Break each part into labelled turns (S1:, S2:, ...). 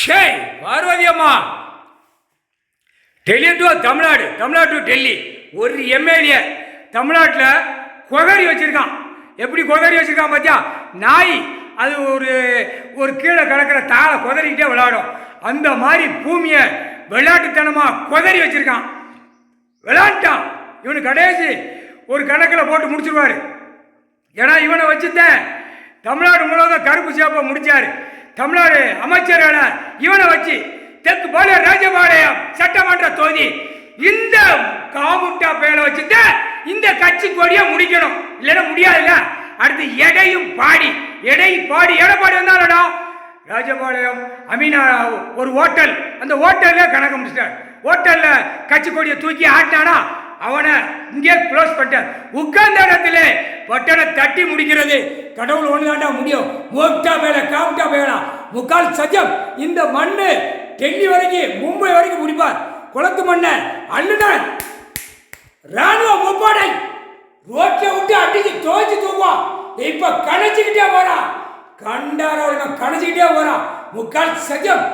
S1: ஷேய் பார்வதி அம்மா, Delhi to Tamil Nadu, Tamil Nadu to Delhi ஒரு MLA தமிழ்நாட்டில் கொகரி வச்சிருக்கான். எப்படி கொகரி வச்சிருக்கான் பார்த்தியா? நாய் அது ஒரு ஒரு கீழே கிடக்கிற தாளை கொதறிக்கிட்டே விளையாடும். அந்த மாதிரி பூமியை விளையாட்டுத்தனமாக கொதறி வச்சிருக்கான். விளையாண்டான். இவனு கடைசி ஒரு கணக்கில் போட்டு முடிச்சிருவார். ஏன்னா இவனை வச்சுதான் தமிழ்நாடு முழுவதும் கருப்பு சேப்பை முடிச்சாரு. தமிழ்நாடு அமைச்சரான இவனை வச்சு தெற்கு பாளையம் ராஜபாளையம் சட்டமன்ற தொகுதி இந்த காமுட்டா பெயரை வச்சுட்டு இந்த கட்சி கொடியை முடிக்கணும். இல்லைன்னா முடியாதுல்ல. அடுத்து எடையும் பாடி எடப்பாடி வந்தாலடா ராஜபாளையம் அமீனா ஒரு ஹோட்டல், அந்த ஹோட்டல்ல கணக்கு முடிச்சிட்டார். ஹோட்டல்ல கட்சி கொடியை தூக்கி ஆட்டினானா அவனை இங்கே க்ளோஸ் பண்ணிட்டார். உட்கார்ந்த இடத்துல பட்டனை தட்டி முடிக்கிறது கடவுள் ஒண்ணுதாண்டா முடியும். மோக்டா பேல காம்டா பேலா முக்கால் சத்தியம். இந்த மண்ணு டெல்லி வரைக்கும் மும்பை வரைக்கும் முடிப்பார். குளத்து மண்ணை அள்ளுதான் ராணுவ முப்படை ரோட்ல விட்டு அடிச்சு துவைச்சு தூக்குவான். இப்ப கணைச்சிக்கிட்டே போறான். கண்டார கணைச்சிக்கிட்டே போறான். முக்கால் சத்தியம்.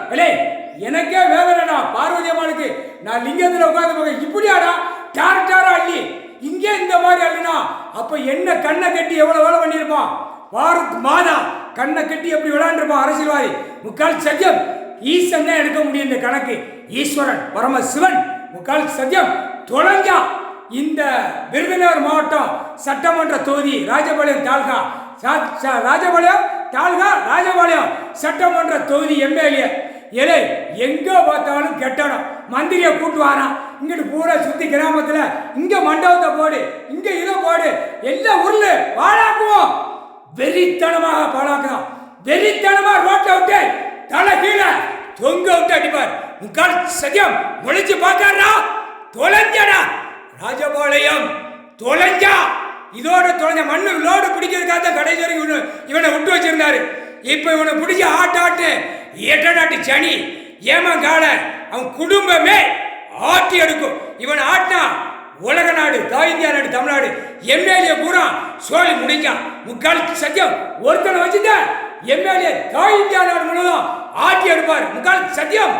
S1: எனக்கே வேதனைடா பார்வதி அம்மாளுக்கு. நான் லிங்கத்தில் உட்கார்ந்து போக இப்படியாடா டாரா அள்ளி இங்கே இந்த மாதிரி அள்ளினா அப்ப என்ன கண்ணை கட்டி எவ்வளவு வேலை பண்ணியிருப்பான். பாரத் மாதா கண்ணை கட்டி எப்படி விளையாண்டுருப்பான் அரசியல்வாதி. முக்கால் சத்தியம். ஈசன் தான் எடுக்க முடியும் இந்த கணக்கு. ஈஸ்வரன் பரமசிவன் முக்கால் சத்தியம். தொலைஞ்சா இந்த விருதுநகர் மாவட்டம் சட்டமன்ற தொகுதி ராஜபாளையம் தாலுகா ராஜபாளையம் சட்டமன்ற தொகுதி எம்எல்ஏ எங்க பார்த்தாலும் கெட்டணும். மந்திரியை கூட்டு வாரான். இங்கிட்டு பூரா சுத்தி கிராமத்துல இங்க மண்டபத்தை போடு, இங்க இதை போடு, எல்லா ஊர்ல பாழாக்குவோம். வெறித்தனமாக பாழாக்குறோம். வெறித்தனமா ரோட்டை விட்டு தலை கீழே தொங்க விட்டு அடிப்பார். முக்கால் சத்தியம். முழிச்சு பார்க்கறா தொலைஞ்சடா ராஜபாளையம் தொலைஞ்சா. இதோட தொலைஞ்ச மண்ணு லோடு பிடிக்கிறதுக்காக தான் கடைசி வரைக்கும் இவனை விட்டு வச்சிருந்தாரு. இப்ப இவனை பிடிச்சி ஆட்டாட்டு எட்டடாட்டு சனி ஏமாங்கால அவன் குடும்பமே ஆட்டி எடுக்கும். இவன் ஆட்டினா உலக நாடு, இந்தியா நாடு, தமிழ்நாடு எம்எல்ஏ பூரா சோழி முடிஞ்சான். முக்கால் சத்தியம். ஒருத்தனை வச்சுதான் எம்எல்ஏ இந்தியா நாடு முழுவதும் ஆட்டி எடுப்பார். முக்கால் சத்தியம்.